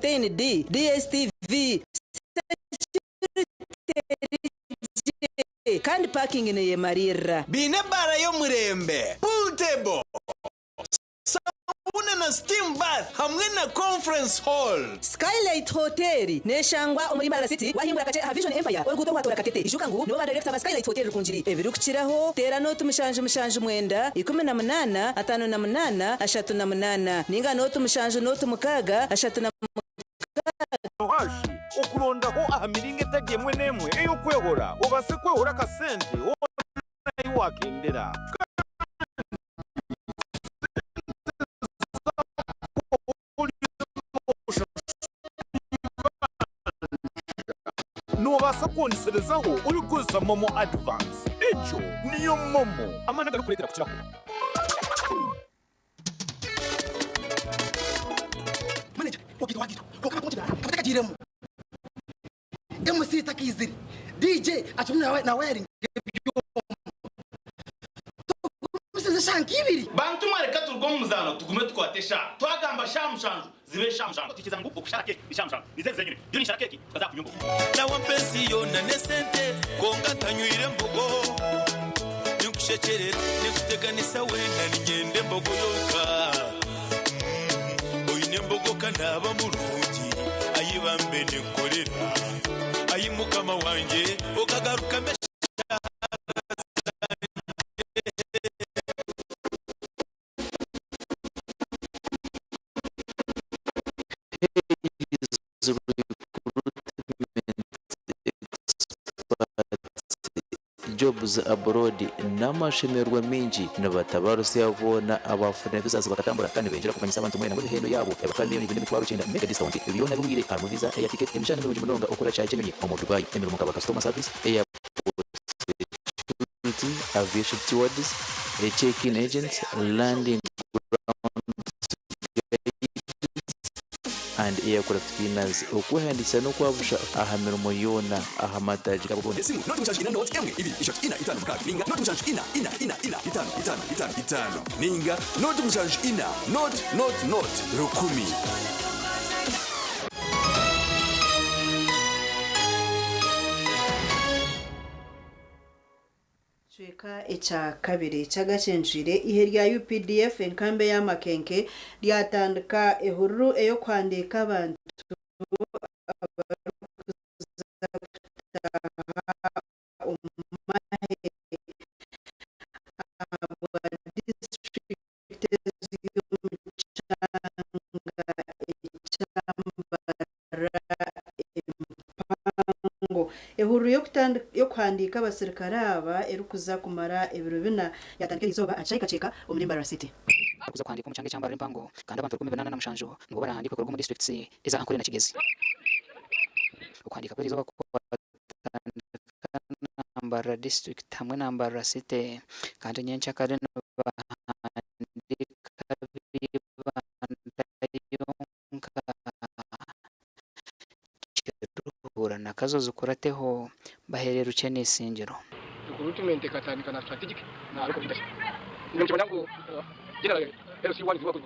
D, DSTV, kandi parking ne yemarira. Bine bara yo murembe, pool table, sauna na steam bath, hamwe na conference hall. Skylight Hotel neshangwa muri Mara City wahimbura kace Vision Empire oruguto kwatora katete ijuka ngo nibo director ba Skylight Hotel rukunjiri ebirukiraho tera no tumushanje mwenda 18 58 38 ninga no tumushanje no tumukaga 38 hashi okurondaho ahamiringe tagemwe nemwe eyo kwehora obase kwehora kasente ona iwakendera nobasa koniserezaho urikuza momo advance ejo niyo momo amana garukuretera kukiraho manager wagito kapataka jiremu MC takiziri DJ achumna na wearing Mse shankibiri bantu mareka turgo muzano tugume twatesha twagamba shamushanju zibe shamushanju tikiza ngo ukushake bishamushanju nizeze nyine byo nishaka keki tukazakunyumba Na wampenzi yona nesente konga tanywire mbogo nyukushekerera nikuteganisa wenda ninyende mbogo yoka oyine mbogo kanaba mulungi ayibambe nekorera ayimukama wanje okagaruka mesha jobs abroad n'amashemerwa mingi n'abatabarusi yabona abafune visa bakatambura kandi benjira kumanyisa abantu mwena muri heno yabo abakandi n'ibintu bitwaro 9 mega discount ibiyona bumwire ka visa ya ticket imishana n'ubuji munonga okora cyaje nyine mu Dubai emero mukaba customer service aviation stewards check-in agents landing and aircraft cleaners okuhandisa no kwabusha ahamero moyona ahamataji kabone simu not mushanje not emwe ibi ishati ina itanu ka ninga not mushanje ina itanu ninga not mushanje ina not rukumi Chweka echa kabiri chagacenjire ihe rya UPDF enkambe y'amakenke ryatandika ehuru eyo kwandika abantu ehuru yo kwandika abasirikare aba erukuza kumara ebiro bina yatandika izoba acayikaceka muri Mara City kuza kwandika mu cyange cyambara impango kandi abantu 18 namushanjo ngo barahandika ko mu districts iza ankore na Kigezi kwandika kuri izoba Mara district hamwe na Mara City kandi nyencha kare no na kazozo kurateho baherera ucene isingiro recruitment katandika na strategic na ariko bidashye ngo cyo general LC1 vuba ko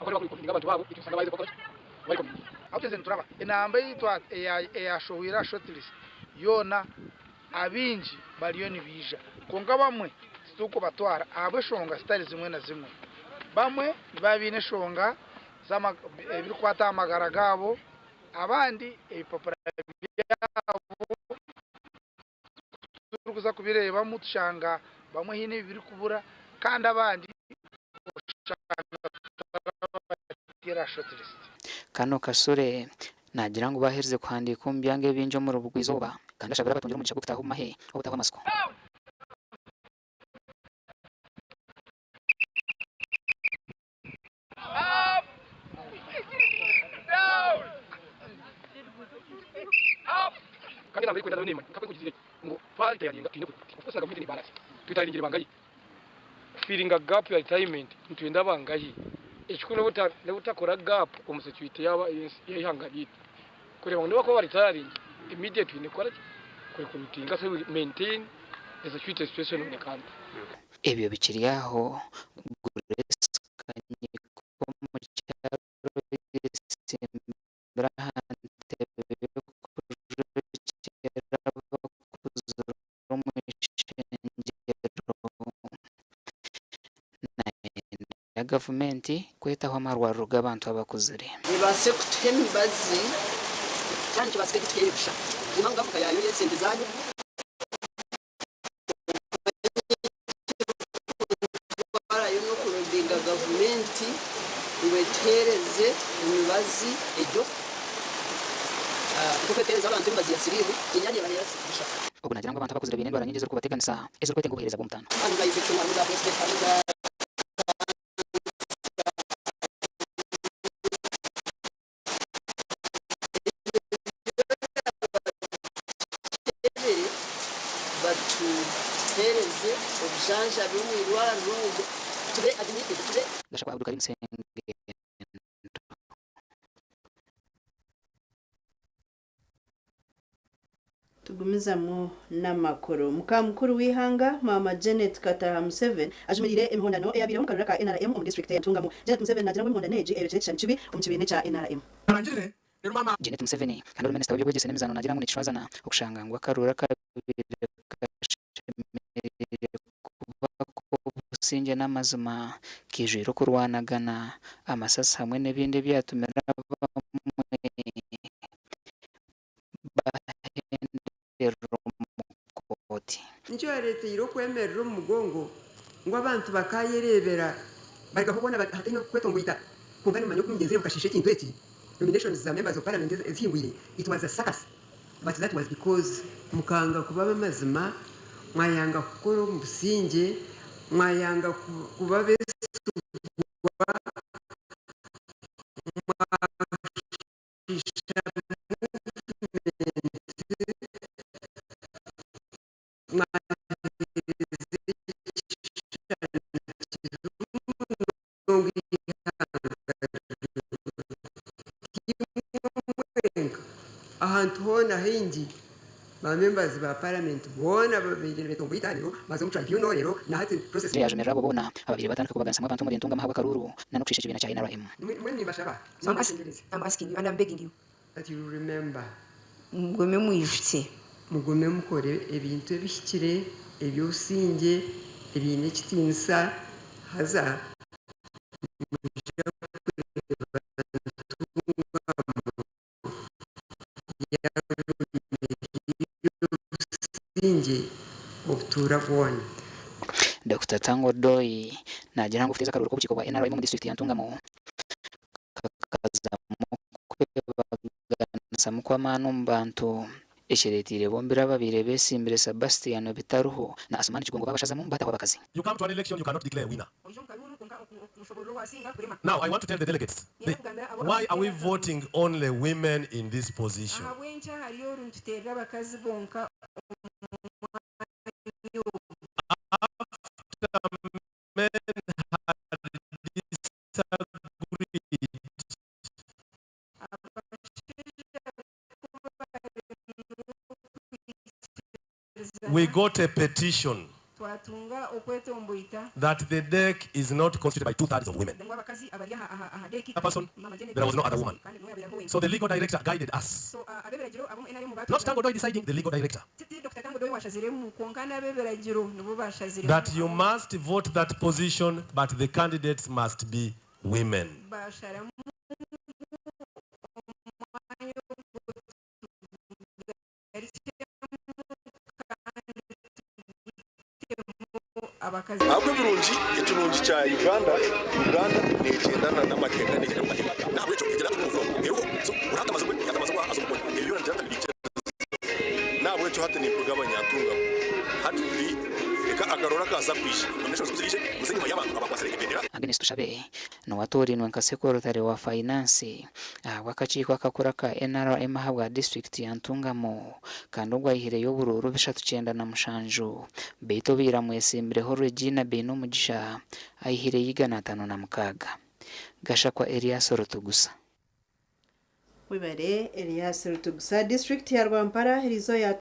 akora ko abantu babo itusanga bayize bakora bariko abuteze nturaba inamba yitwa ya showira shortlist yona abinji bariyoni bija konga bamwe situko batwara abashonga style zimwe na zimwe bamwe babine shonga zama birukwata amagara gabo abandi ipopara turukuza kubireba mutushanga bamwe hine biri kubura kandi abandi tira shortlist kano kasore nagira ngo bahereze kwandika umbyange binjo mu rubugwizoba kandi ashobora batongera mu cyako kutaho mahe ubutaho amasiko kandi nabiri kwenda none kapwe kugize ngo party yaringa tine kusaga mwite ni balance tutaringira bangayi feeling a gap ya retirement ntwenda bangayi ekikuno butakora gap omusecurity yaba yihangabite kureba ngo bako bari tayari immediately ne kora kuri kurutinga so maintain the security situation in the country ebyo bikiri aho gureskanye ko mu cyaro na gavumenti kwetaho amarwariro g'abantu abakuzire nibase kutuha emibazi kandi kibasike kutuyebusha impamvu gafuka yayo yesente zayo barayo no kurundinga gavumenti iwetereze imibazi ejo kupetereza abantu imibazi ya sirimu inyanye barayasha ubwo nagira ngo abantu abakuzire bine ndwara nyingi zo kubateganisa ezo kwete nguhereza bw'umutano abantu bayifite mu za prostate batuhereze obujanja bw'umwirwaro tube admitted tube ndashaka Abdul Karim Senge tugumizamo n'amakuru mukamukuru w'ihanga mama Janet Kataha Museveni ajumirire imihondano eyabire mu karere ka NRM mu district ya Ntungamo. Janet Museveni nagira ngo imihondaneji ebeje chibi umukibine cha NRM arangire rero mama Janet Museveni kandi uri minisita w'ibyo n'imizano nagira ngo nicwazana okushanga ngo akarura kabire kuba ko businge n'amazima kijiro kurwanagana amasasi hamwe n'ibindi byatumira nicyo leta iro kwemerera umugongo ngo abantu bakayerebera bareka kubona hatino kwetongwita kungana manyo kumigenzere mukashishe kintu eki nominations za members of parliament ezingwire it was a circus but that was because mukanga kuba bamazima mwayanga kukora mubusinge mwayanga kuba ahantu hona hingi ba members ba parliament bona babiri betongwitaniro baze mu tribunal rero na hati process yaje merera bona ababiri batandika kubaganisa abantu muri Ntungamo haba karuru na no kwishisha ibina cya NRM. when ni bashaba I'm asking you and I'm begging you that you remember mugome muyifite mugome mukore ebintu ebishikire ebyosinge ebine kitinisa haza obutura bwone. Dr. Tango Doi nagira ngo ufite akaruru ko bukiko bwa NRM mu district ya Ntungamo kakaza mukwamano mbantu esheretire bombira babire besimbire Sebastian Bitaruho na Asmani Kigongo babashaza mu mbata wabakazi. You come to an election, you cannot declare a winner. Now, I want to tell the delegates, why are we voting only women in this position? Men had disagreed. We got a petition that the deck is not constituted by 2/3 of women. A person, there was no other woman. So the legal director guided us. Not Tango Doi deciding, the legal director. That you must vote that position, but the candidates must be women. ahubwo birungi itunungi cya Uganda negendana n'amakenda ntabwo cyo kugera tumuvuga rero uratamaze kwe yatamaze kwa azukwe iyo njyana bikira ntabwo cyo hate ni kugabanya atunga hati turi eka agarora kaza kwisha nonesho zije muzinyi y'abantu abakwasere ibendera Agnes Tushabe no watori nwankase ko rotare wa finance wakachiko akakora ka NRM habwa district ya Ntungamo kandi ugwahire y'ubururu bishatu 9 na mushanju beito bira mwesimbire ho Regina Beno Mugisha ayihire yigana 5 na mukaga gasha kwa Elias Rutugusa wibare Elias Rutugusa district ya Rwampara hirizo ya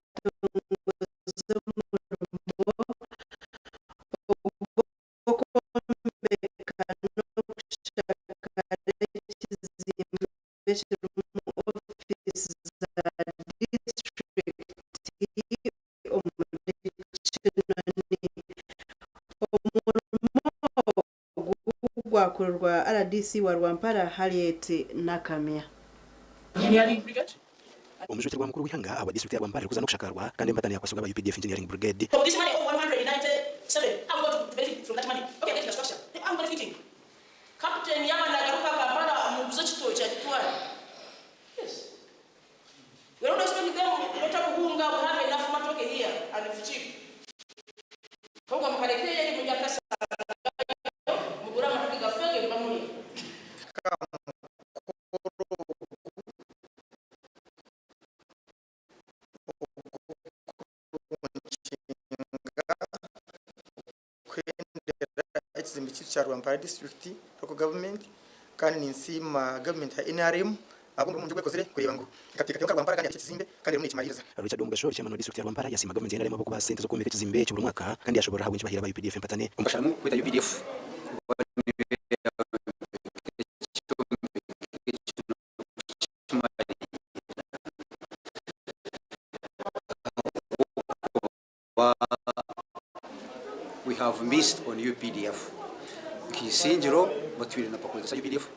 rukuru rwa RDC wa Rwampara Harriet Nakamia. Umujuti wa mukuru w'ihanga aba district ya Rwampara kuza no kushakarwa kandi mbatani yakwasuga aba UPDF engineering brigade. So this money of 197, I'm going to benefit from that money. Okay, get the structure. I'm benefiting. Captain Yamana Garuka Kampala muguze chito cha kitwara. Yes. We don't expect them better kuhunga, we have enough matoke here and it's cheap. Kwa mkarekea ili kuja pesa mugura matoke gafege pamuni. Cha Rwampara district local government kandi ninsima government ya NRM abo mu ndwe kozere kureba ngo katika Rwampara kandi yakizimbe kandi muri kimariza Richard Mugasho chairman wa district ya Rwampara yasima government NRM abo kuba sente zo kumira kizimbe cyo mwaka kandi yashobora habunje bahira ba UPDF mpatane umbashanu kwita UPDF we have missed on UPDF. Kisinjiro batwire na pakuru za UPDF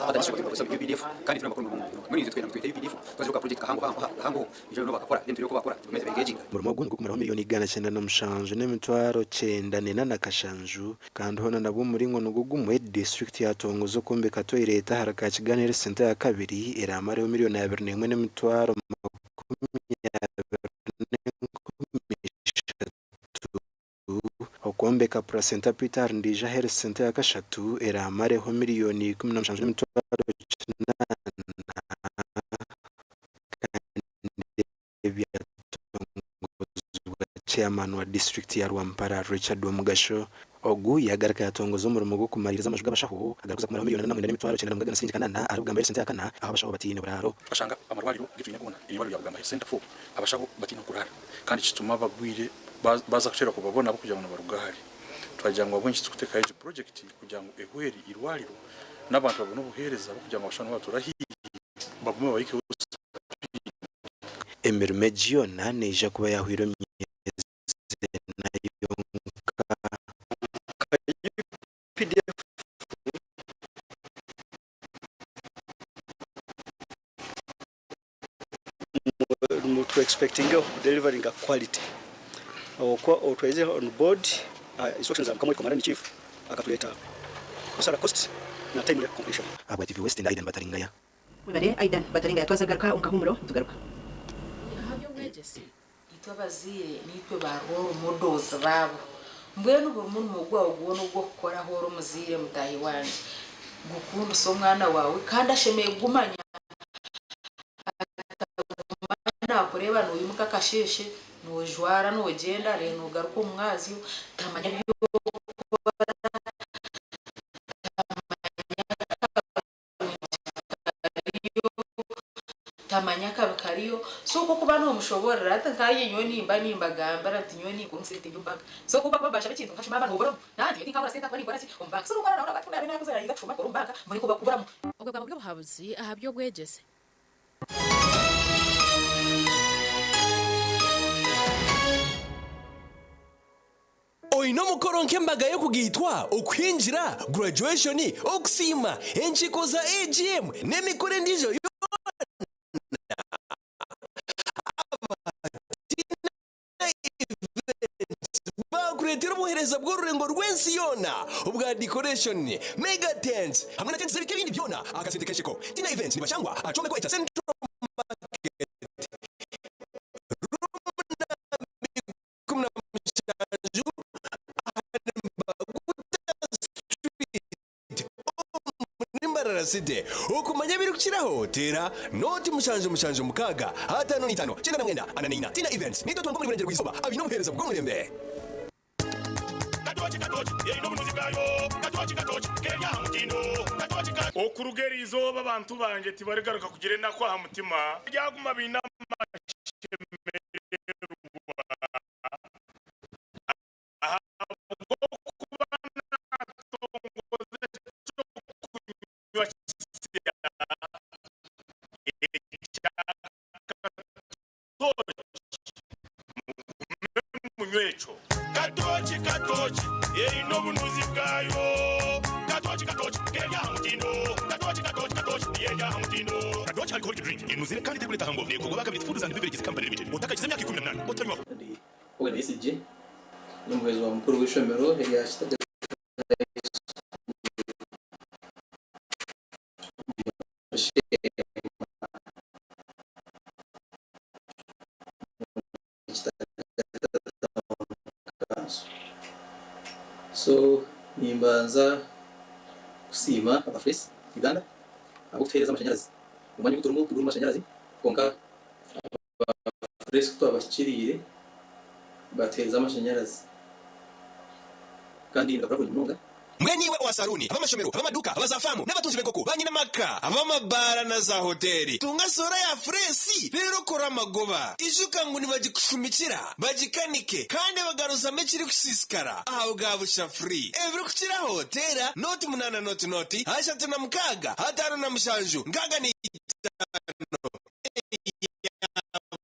adashye kwa sababu UPDF kandi tuna makuru muri nzi twena twita UPDF twaziruka project hango ije no bakora dentro yo bakora tumeze engaging murimo gwo kumara miliyoni igana cyenda no mushanju n'emitwaro 9 na kashanju kandi hona nabo muri ngono gugumwe district ya Tongo zo kumbe katoi leta haraka kiganire center ya kabiri eramare miliyoni 21 n'emitwaro Okombe ka placenta Peter ndija health center ya kashatu eramare ho miliyoni 17 n'emitwaro 8 chairman wa district ya Rwampara Richard Mugasho ogu yagaraka yatongoza umurimo gwo kumaririza amajwi abashaho agaruza kumara miliyoni 8 n'emitwaro 9 n'amagana sinjikana arubwa mbere center yakana aho abashaho batine buraro bashanga amarwariro gitwinya kubona ibibazo bya bugamba center 4 abashaho batine kurara kandi kituma bagwire baza kushera ko babona abo kujya ngo barugahari twajyanga abwenshi tukuteka ije project kugira ngo ehweri irwariro n'abantu babona ubuhereza abo kugira ngo bashano baturahi babume bayike emermegio naneja kuba yahwiro myeze nayo PDF to expecting delivering a quality or twaze on board instructions are come with chief akatuleta kusara cost na time ya completion aba TV West Aidan bataringaya Ubare Aidan bataringaya twazagaruka unkahumuro tugaruka habyo mwegese itwabazire nitwe baroro modoza babo mbwenu buri muntu mugwa ubona ubwo gukora horo muzire mutahi wanje gukunda so mwana wawe kandi ashemeye gumanya kureba no yimuka kasheshe no jwara no genda reno garuko mwazi tamanya byo tamanya kabakariyo so ko kuba no mushobora rata kaye nyoni nimba gamba rati nyoni kumsite yumba so kuba babasha bikintu nkashima abantu uboro nandi ndi kabara senta kwani kwara si umba so ukora naona batunda bina kuzara yiga cuma ko umbaka muri kuba kubura ubwo bwa buhabuzi ahabyo bwegeze Oino mukoro nkembaga yo kugitwa ukwinjira graduation okusima enchiko za AGM nemikore ndijo bakuretera umuhereza bw'ururengo rwensi yona ubwa decoration mega tents hamwe na tents zibike bindi byona akasente keshiko tina events ni bashangwa acome ko ita central market City ukumanya birukiraho tera noti mushanje mukaga hata noni 5 cyenda mwenda ananina tina events nito twanko muri burengero rwisoba abino muhereza bwo murembe katochi yeri no munuzi bwayo katochi kenya mutino katochi okurugeri izoba abantu banje tibaregaruka kugire nakwa ha mutima byaguma bina katochi yeri no munuzi bwayo katochi Kadochi alcoholic drink inuzire kandi tegureta hango ne kugoba kabiri Foods and Beverages Company Limited utakagize imyaka 18 utanywa Owe SG n'umuyobozi wa mukuru w'ishomero rya so nimbanza kusima abafresi Uganda abo kutereza amashanyarazi umwanya w'uturimo tugura amashanyarazi konka abafresi twabashikiriye batereza amashanyarazi kandi ndakora kunyunga Mwenyiwe wa saruni, abamashomero, abamaduka, abazafamu, n'abatunzi b'enkoko, banyina maka, abamabara na za hoteli. Tunga sora ya fresi, rero kora amagoba. Ijuka ngo nibagikushumikira, bagikanike, kandi bagaruza mekiri kusisikara. Aho gabusha free. Ebru kuchira hotela, noti munana noti, ashatu na mkaga, hatano na mshanju, ngaga ni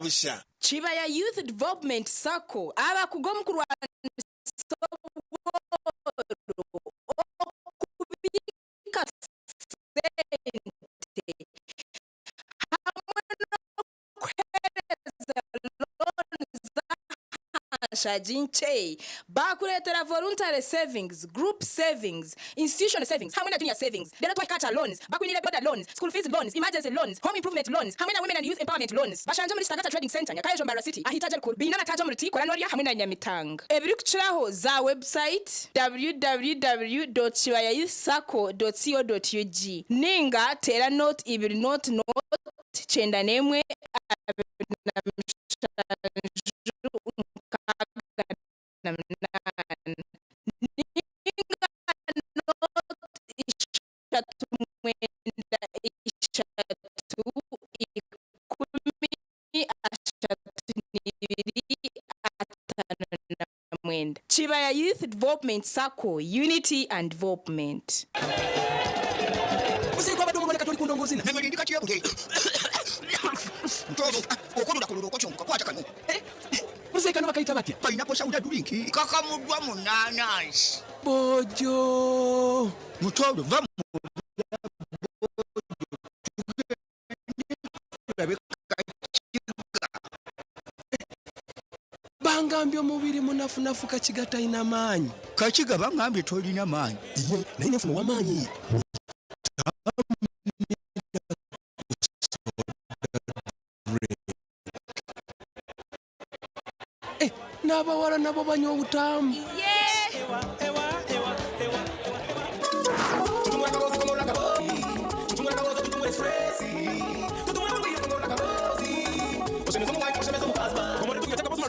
busha. Chibaya Youth Development Circle, aba kugomkurwa Shajinche bakuletera voluntary savings, group savings, institutional savings, hamwe na junior savings, dena twakata loans, bakwinile border loans, school fees loans, emergency loans, home improvement loans, hamwe na women and youth empowerment loans. Bashanje muri Sagata Trading Center nyakaye Jombara City ahitaje rukuru bina na tajo muri Tikora Noria hamwe na Nyamitanga. Ebiri kuchiraho za website www.chibayayouthcircle.co.ug ninga tera note ibiri note chenda nemwe Chibaya Youth Development Circle, Unity and Development. Usiko badumu bone katoli kundongozi na ndindi kati yabuge. Mtozo okono kuluro ko chonka kwata kanu. Museka no bakaita bati. Pineapple soda drink. Kaka mudwa munanas. Bojo. Mutodo vamu. Bangambye omubiri munafunafu kachigata ina manyi. Kachiga bangambye tolina manyi. Na ina funo wa manyi. N'abawala nabo banywa obutamu.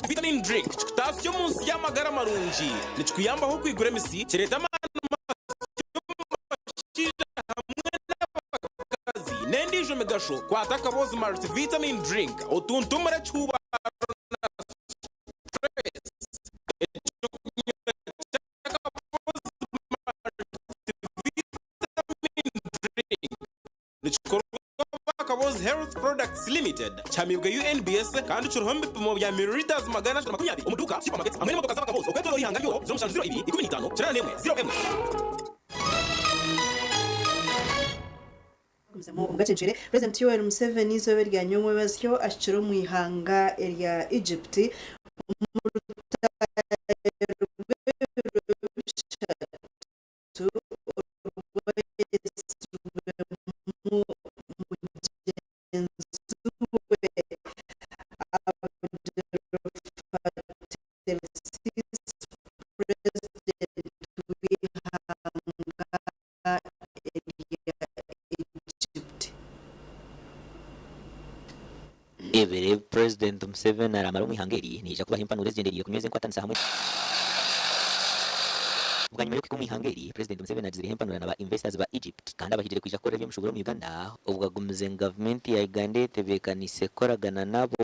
Vitamin drink tasyo munsi y'amagara marungi nichikuyamba ho kwigura misi kireta amana hamwe n'abakazi nendijo megasho kwataka Rose multivitamin drink otuntumura chuba Health Products Limited chamibwa UNBS kandi churuhombe pimo bya milliliters magana 120 umuduka supermarket amwe n'imodoka z'abakabozo okwetoro ihanga byo 0 15 15 Kumsemo Agacencwire President Yoweri Museveni izobe rya nyomwe basyo ashikiro mu ihanga erya Egypt President Museveni aramara umwihangeri nije kubaha impanuro zigenderiye kunyeze kwatanisa hamwe ubwanyuma yo kumwihangeri President Museveni agizire impanuro n'aba investors ba Egypt kandi abahigire kwija korera byo mushobora mu Uganda ubwo agumize government ya Uganda tebekanise koragana nabo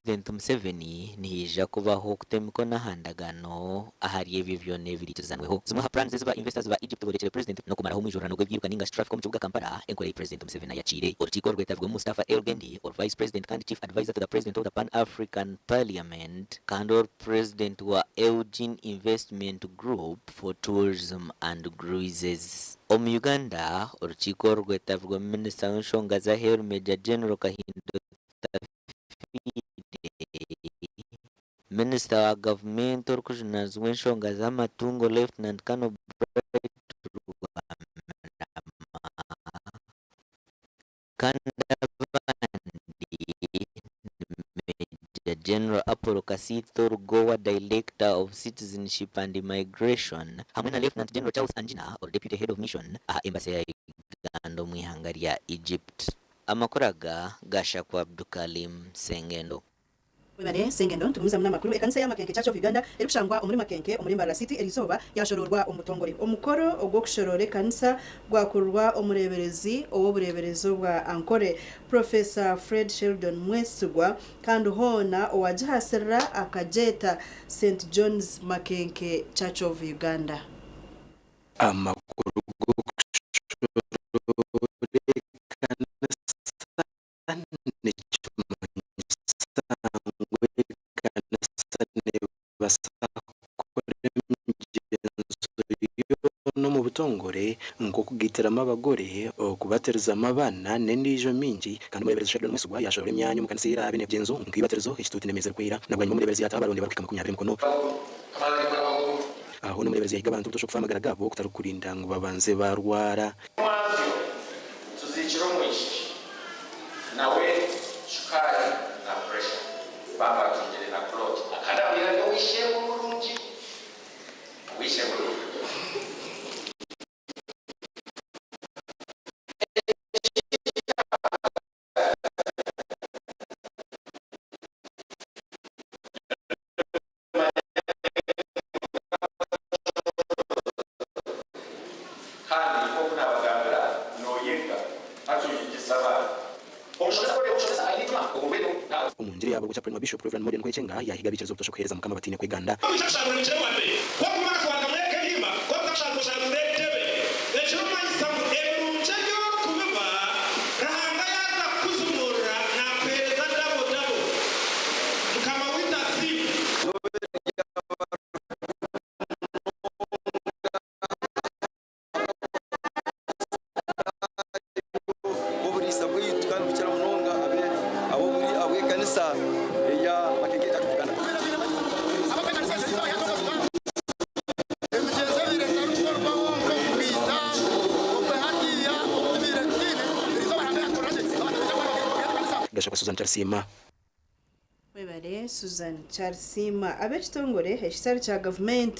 President Museveni nihija kubaho kutemiko n'ahandagano ahari ebyo byona ebiritizanweho zimwe ha plans ziba investors ba Egypt borekere President no kumaraho umwijurano gw'ebyiruka ninga traffic mu kibuga Kampala enkore President Museveni yacire urukiko rwetavwe Mustafa Elgendi or Vice President kandi Chief Advisor to the President of the Pan-African Parliament kandi or President wa Eugene Investment Group for Tourism and Cruises. Uganda urukiko rwetavwe Minister w'enshonga za Health Major General Kahindo Minister wa Government orukujunazwa w'enshonga z'amatungo Lieutenant Colonel Bright kandi abandi Major General Apollo Kasito Rugowa Director of Citizenship and Immigration hamwe na Lieutenant General Charles Anjina or Deputy Head of Mission aha Embassy ya Uganda mu ihanga rya Egypt. Amakoraga gasha kwa Abdukalim Sengendo. Webare Sengendo tumuza muna makuru ekanisa ya Makenke Church of Uganda erikushangwa omuri Makenke omuri Mbarara City erizoba yashororwa omutongore omukoro ogwo kushorora kanisa gwakurwa omureberezi owobureberezo bwa Ankore Professor Fred Sheldon Mwesugwa kandi hona owajahasira akajeta St John's Makenke Church of Uganda. Amakuru no mu butongore ngo kugitiramo abagore kubaterizamo abana nendijo mingi kandi umureberezi Sheldon Mwesugwa yashobora imyanya mu kanisa irabe nebyenzo nkibaterizo ikituti nemeze kwira nabwo umureberezi yatabaronde barukika 20 mukono aho n'umureberezi yahiga abantu tutosho kufamagara gabo kutarukurinda ngo babanze barwara tuzikiro mwishi nawe shukari na pressure baba tungere na plot akadabira yo wishe mulungi wishe mulungi umunjiri yabo guca Prime Bishop Reverend Modern Kwechenga yahiga bicezo kutosha kuhereza mukama batine kwiganda Susan Charsima. Webare Susan Charsima abekitongore ekitari kya government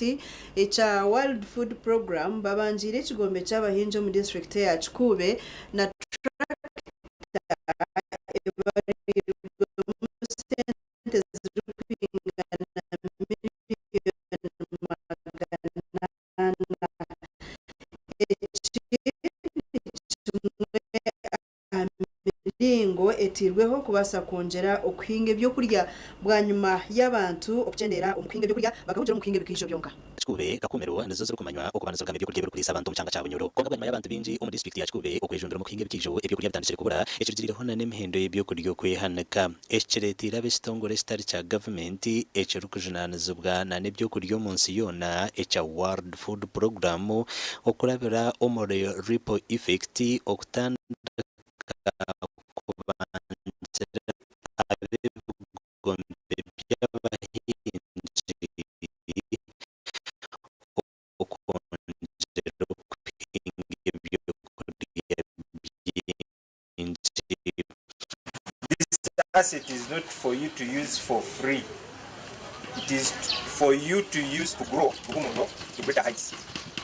echa World Food Program babanjire ekigombe ky'abahinja mu district ya Kikube na ngo etirweho kubasa kongera okuhinga byo kurya bwanyuma y'abantu okutendera omuhinga byo kurya bakabujira omuhinga bikisho byonka Kikube kakomero ndizo ziri kumanywa okubanza kugamba byo kurya byo kulisa abantu mucanga cy'abunyoro konga banyuma y'abantu binji mu district ya Kikube okwejumbira omuhinga bikisho ebyo kurya bitandikire kubura ekiririho na nemihendo y'ebyo kurya kwehanaka ekiretira besitongore stari cha government ekirukujunanizibwa na nebyo kurya munsi yona echa World Food Program okurabira omore ripple effect okutanda asset is not for you to use for free. It is for you to use to grow to greater heights.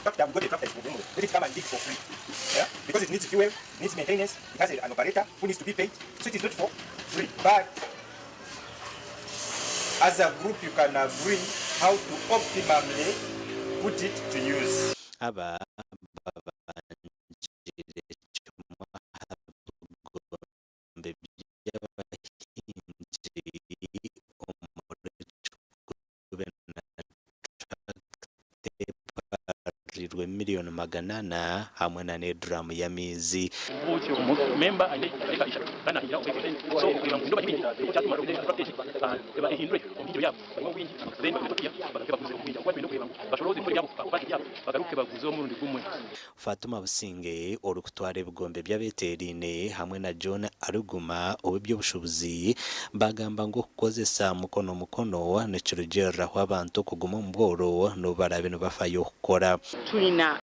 I've got a tractor, let it come and dig for free. Yeah? Because it needs fuel, needs maintenance, it has an operator who needs to be paid, so it is not for free. But as a group, you can agree how to optimally put it to use. basarirwe miliyoni 800 hamwe na nedram ya mizi. Ubucyo member anika isha kana hira ukekene so kugira ngo ndoba ibindi cyatuma rubye strategy eba ihindure ibyo yabo barimo wingi then bakatuya bakaba kuze kubinda kwa bintu kugira ngo bashobore kuri yabo bafati yabo bagaruke baguze mu rundi gumwe. Fatuma Businge orukutware bugombe by'abeterine hamwe na John Aruguma obibyo bushobozi bagamba ngo kukozesa mukono necurugera w'abantu kuguma mu bworo no barabe no bafayo gukora. Tulina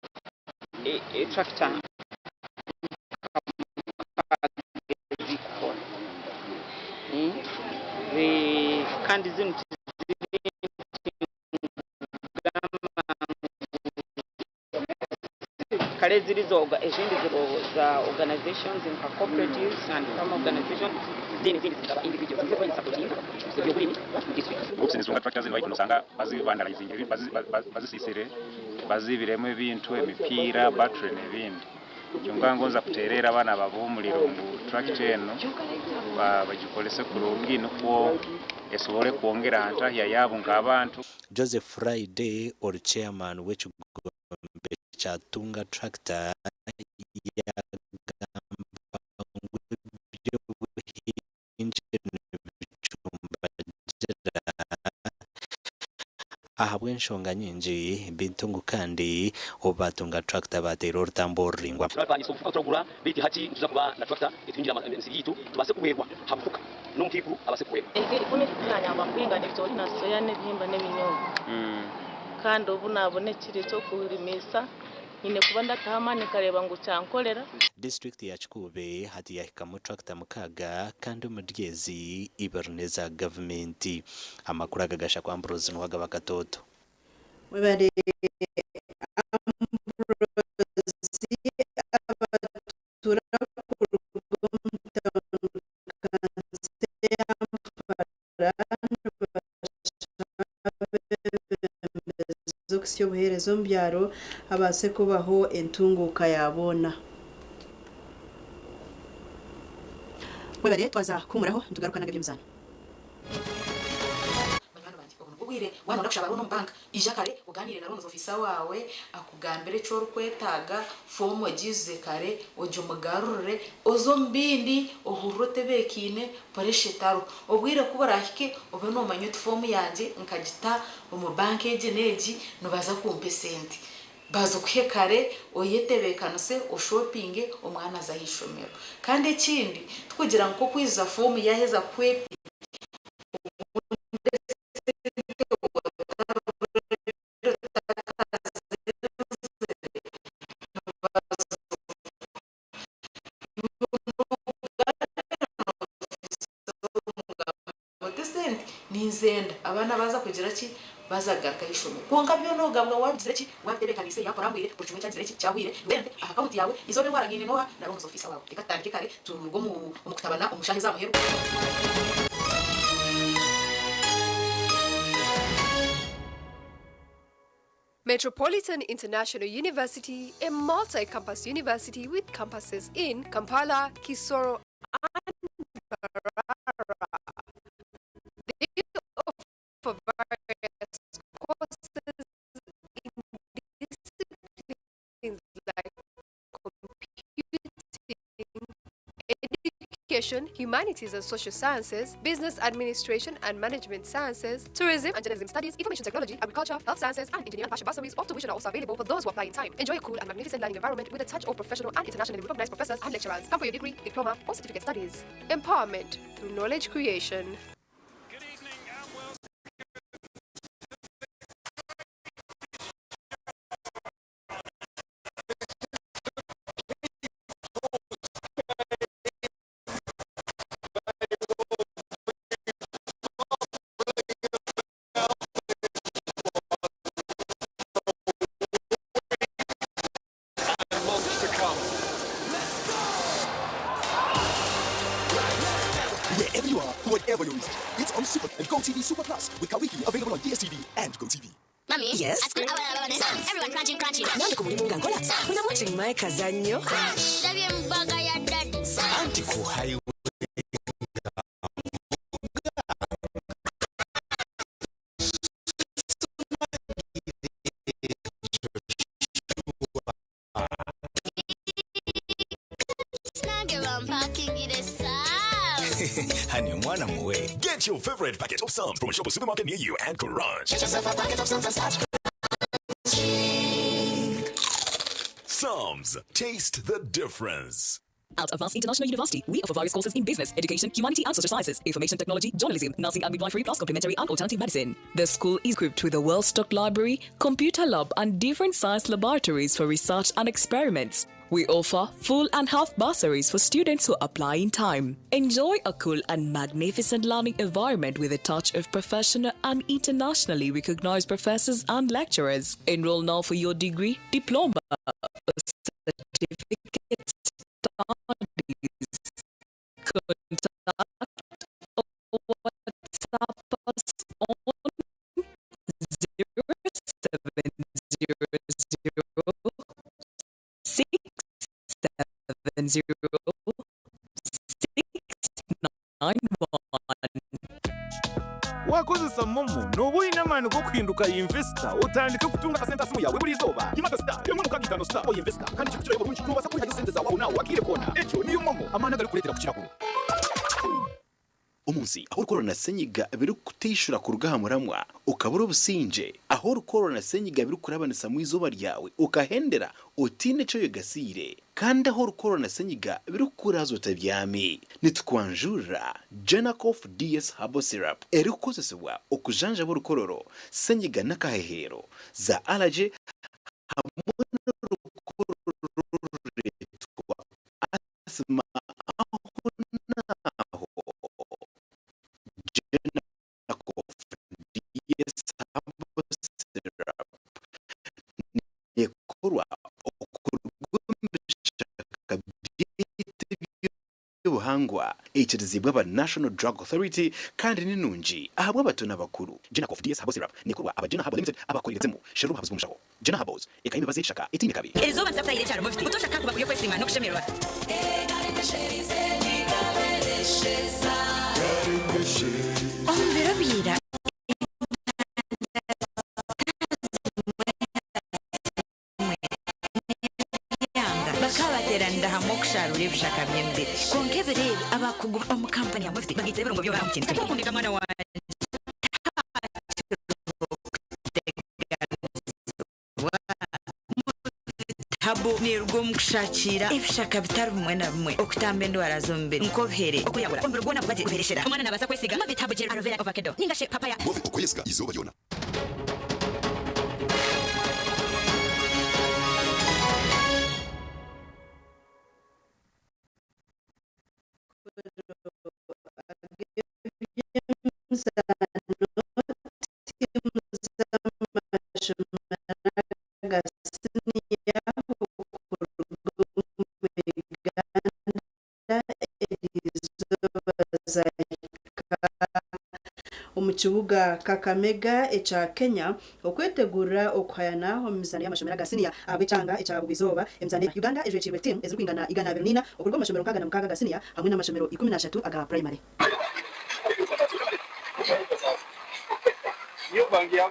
tractor kandi zino kare ziri zoga ezindi za organizations and cooperatives and farm organizations zindi zikaba individuals zikaba supporting zibyo kuri groups nizunga tractors zino bayitosanga bazivandalizinga bazisisire bazibiremo ibintu emipira battery n'ibindi cyongango nza kuterera abana babumuliro mu tractor eno bagikolese kurungi nuko esobole kuongera antahya yabo ng'abantu. Joseph Friday or chairman w'ekigombe chatunga tractor yagamba ng'ebyo buhingi n'ebicumba ahabwe enshonga nyingi bintungu kandi obatunga tractor batera orutambo ruringwa twabanyisa okugura biti hati tuza kuba na tractor etungira amasigitu tubase kuberwa hafuka n'umukikuru abase kuberwa ikome kanya amakwinga n'ibyo na soya n'ibihimba n'ibinyobwa kandi ubu nabonekire cyo kurimisa nyine kuba ndatahamane kareba ngo cyankorera. District ya Kikube hati yahikamu tractor mukaga kandi umuryezi iberneza government amakuru agagasha kwa Ambrose n'uwaga bakatoto webare buherezo mbyaro abase kubaho entunguka yabona webare twaza kumuraho tugaruka n'agabyimzana ubwire wana ndakushaba no bank ijakare uganire na loans officer wawe akugambere cyo rukwetaga form wagize kare ojo mugarure ozo mbindi ohurote bekine poreshetaro ubwire kubarahike obe no manyo form yanje nkagita mu bank egeneji no baza kumpesenti bazo kwekare oyetebekanuse o shopping umwana azahishomero kandi ikindi tkugira ngo kwiza form yaheza kweti nizenda abana baza kugira ki bazagaruka hishomo konga byo nogabwa wabigira ki watebekanise yakorambire buri kimwe cyagira ki cyahwire wende akaunti yawe izo ne waragine noha na loans officer wawe ikatandike kare turugo mu kutabana umushahe zamuheru. Metropolitan International University, a multi-campus university with campuses in Kampala, Kisoro, and Mbarara. They offer various courses in disciplines like computing, education, humanities and social sciences, business administration and management sciences, tourism and journalism studies, information technology, agriculture, health sciences, and engineering bursaries of tuition are also available for those who apply in time. Enjoy a cool and magnificent learning environment with a touch of professional and internationally recognized professors and lecturers. Come for your degree, diploma, or certificate studies. Empowerment through knowledge creation. Wherever you are, whatever your reason, it's on Super and GoTV Super Plus with Kawiki available on DSTV and GoTV. Mommy? Yes? At school, everyone crunching. Nandiko muri mungangola. Kuna watching my kazanyo. Davye mbaga ya daddy. Auntie kuhayo. Anamwe. Get your favorite packet of Psalms from a shop or supermarket near you and crunch. Get yourself a packet of Psalms and start. Psalms. Taste the difference. At Advanced International University, we offer various courses in business, education, humanity and social sciences, information technology, journalism, nursing and midwifery, plus complementary and alternative medicine. The school is equipped with a well-stocked library, computer lab and different science laboratories for research and experiments. We offer full and half bursaries for students who apply in time. Enjoy a cool and magnificent learning environment with a touch of professional and internationally recognized professors and lecturers. Enroll now for your degree, diploma, or certificate studies. Contact or WhatsApp us on 070691. wakozesa momo n'oba olina amaani g'okuhinduka investor otandike kutunga kasente asimu yawe buli izooba yimaka star emu mukagi tano star oyinvesta kandi kikutirayo bulungi n'obasa kulihayo sente zaawe naawe wagiire koona ekyo niyo momo amaani agalikuleetera ku kirakulu umunsi aho rukorona senyiga biri kutishura ku rugahamuramwa ukabura ubusinje aho rukorona senyiga biri kurabanisa mu izuba ryawe ukahendera utine cyo yogasire kandi aho rukorona senyiga biri kurazo tabyame nitwanjura Janacof DS Herbal Syrup eri kukozesebwa okujanja bo rukororo senyiga nakahehero za allergy hamwe asma buhangwa ekirizibwa ba National Drug Authority kandi ninungi ahabwa batona bakuru Janacof DS Herbal Syrup nikurwa aba Jana Herbal Limited abakorerezemo sheru habuzwa umushaho Jana Herbals ekayime bazishaka itini kabi Elizoba nsafta ile cyaro mufiti utoshaka kuba kuyo kwesima no kushemerwa Ombera bira bakabateranda hamwe kusharura ibishaka by'embere konkebere abakugu mu company ya mufiti bagitse bero ngo byo bamukintu kundika mwana wa habo nirwo mukushakira ibishaka bitari bumwe na bumwe okutambe ndwara zombe nkobhere okuyabura ombere gona kubati ubereshera umwana nabaza kwesiga mabitabo gel aloe vera avocado ningashe papaya wowe ukoyesika izuba yona Kibuga Kakamega echa Kenya okwetegura okuhayana omizani y'amashomero gasiniya abecanga echa bubizoba emizani Uganda ejwechirwe team ezikwingana igana 24 okurwa amashomero kaga na mukaga gasiniya hamwe n'amashomero 13 aga primary yo bangia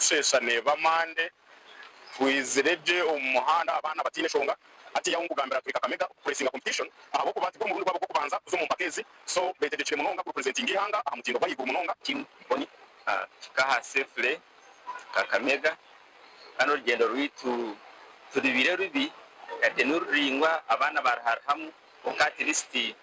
bukusesane bamande twizireje umuhanda abana batine shonga ati yaho ngugambira twika Kakamega pressing competition abo ko bati ko mu rugo rwabo kubanza zo mu mpakezi so betegereje mu nonga ku presenting ihanga amutindo bayiga mu nonga kim boni kaha sefle Kakamega ano rugendo rwitu turibire rubi ate nuringwa abana barharhamu okati listi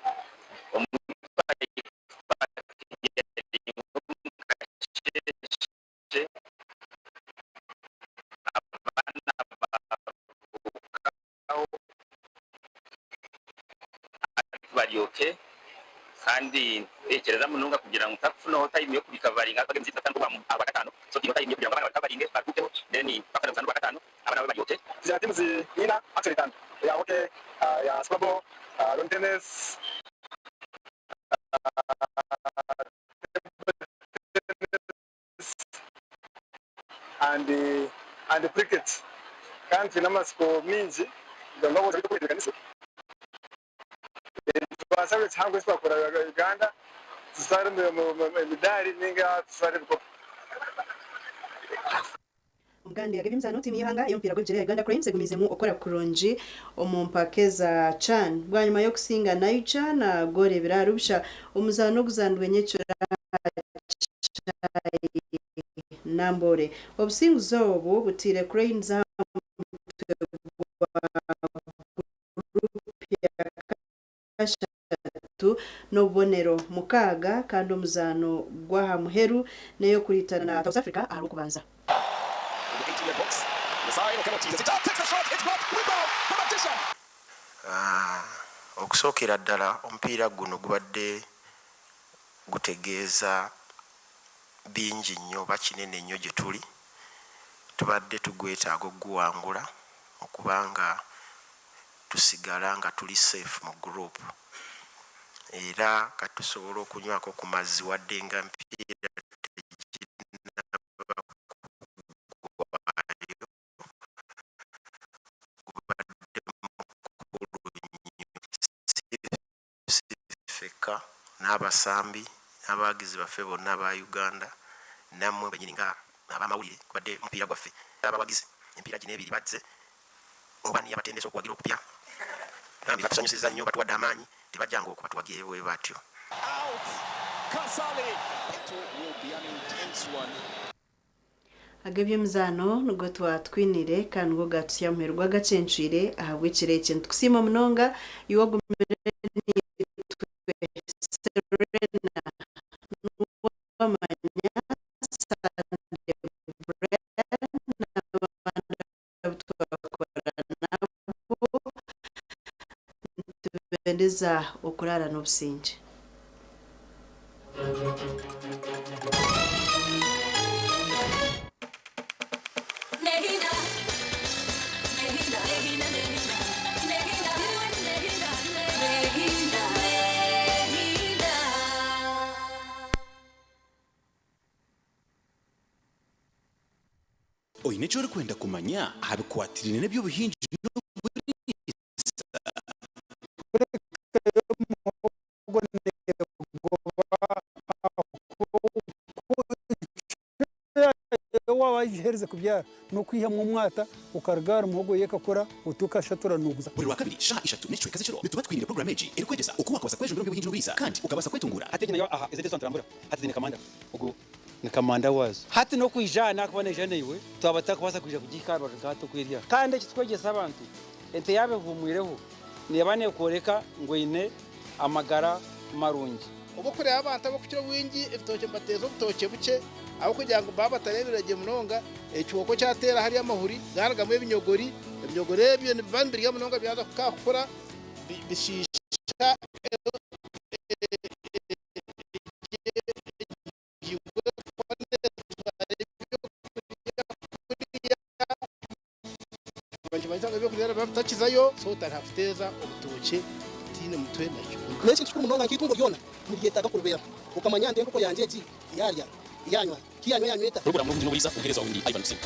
barioke kandi tekereza mununga kugira ngo utapfuno time yo kubikavaringa bagenzi batanu ba abagatano so iyo time yo kugira ngo abana bakabaringe baruteho then bakana batanu bagatano abana barioke za timu zina actually tano ya okay ya squabo lawn tennis and the cricket kandi n'amasiko minji ngomba kuza kwikanisa basabwe cyangwa se bakora Uganda zisare mu midari ninga zisare biko Mugandi yagabimzano timu yihanga iyo mpira gw'Nigeria Uganda Cranes egumizemu okora kuronji omumpakeza Chan bwanyuma yo kusinga Naicha na gore birarubsha omuzano guzandwe nyecura nambore obusinguzo obu butire Cranes no bonero mukaga kandi omuzano gwa muheru neyo kuritana na South Africa ari kubanza okusokera ddala omupiira guno gubadde gutegeeza bingi nnyo bakinene nnyo gye tuli tubadde tugwetaaga okuguwangula okubanga tusigala nga tuli safe mu group era katusobola okunywako ku mazzi wadde nga mpiira feka n'abasambi n'abagizi baffe bonna aba Uganda nammwe benyini nga abamawulire kubadde omupiira gwaffe abawagizi empiira gino ebiri bazze oba niyo abatendesa okuwagira okupya nambi batusanyusiza nnyo batuwadde amaanyi tebajjanga okuba tuwagira bwe batyo agabye mzano nugo twatwinire kandi ngo gatusya muherwa gacencire ahabwe kireke tukusima munonga iwagumire Serena Nuwamanya tubendeza okurara n'obusinge oyine cyori kwenda kumanya habikwatirine n'ebyobuhinji wayihereze kubyara no kwihamwa umwata ukargara umuhogo yekakora utukashatura nuguza buri wa kabiri shaha 3 n'icyo kaziciro bituba twinire program eji eri kwegeza uko wakabasa kwejo n'ibyobuhinji n'ubisa kandi ukabasa kwetungura hategenya yo aha ezete santrambura hategenya kamanda ugo ni kamanda wazo hati no kwijana kubona jane iwe twabata kubasa kuja kugikarwa gato kwiriya kandi kitwegeza abantu ente yabe humwireho nebane koreka ngo ine amagara marungi ubu kuri abantu abo kukiro wingi ifitoke mbatezo butoke buke aho kugira ngo baba tareberaje munonga ecyoko cyatera hari amahuri garaga mu binyogori ebyo nibambiriye munonga byaza kukakora bishisha batakizayo so tarafuteza ubutoke tine mutwe nacyo nese cyuko munonga kitungo byona mugiyetaga kurubera ukamanya ndeko yanjye ati yanywa kiyanywa yanyweta rugura mu ngino buriza uhereza wundi Ivan Sim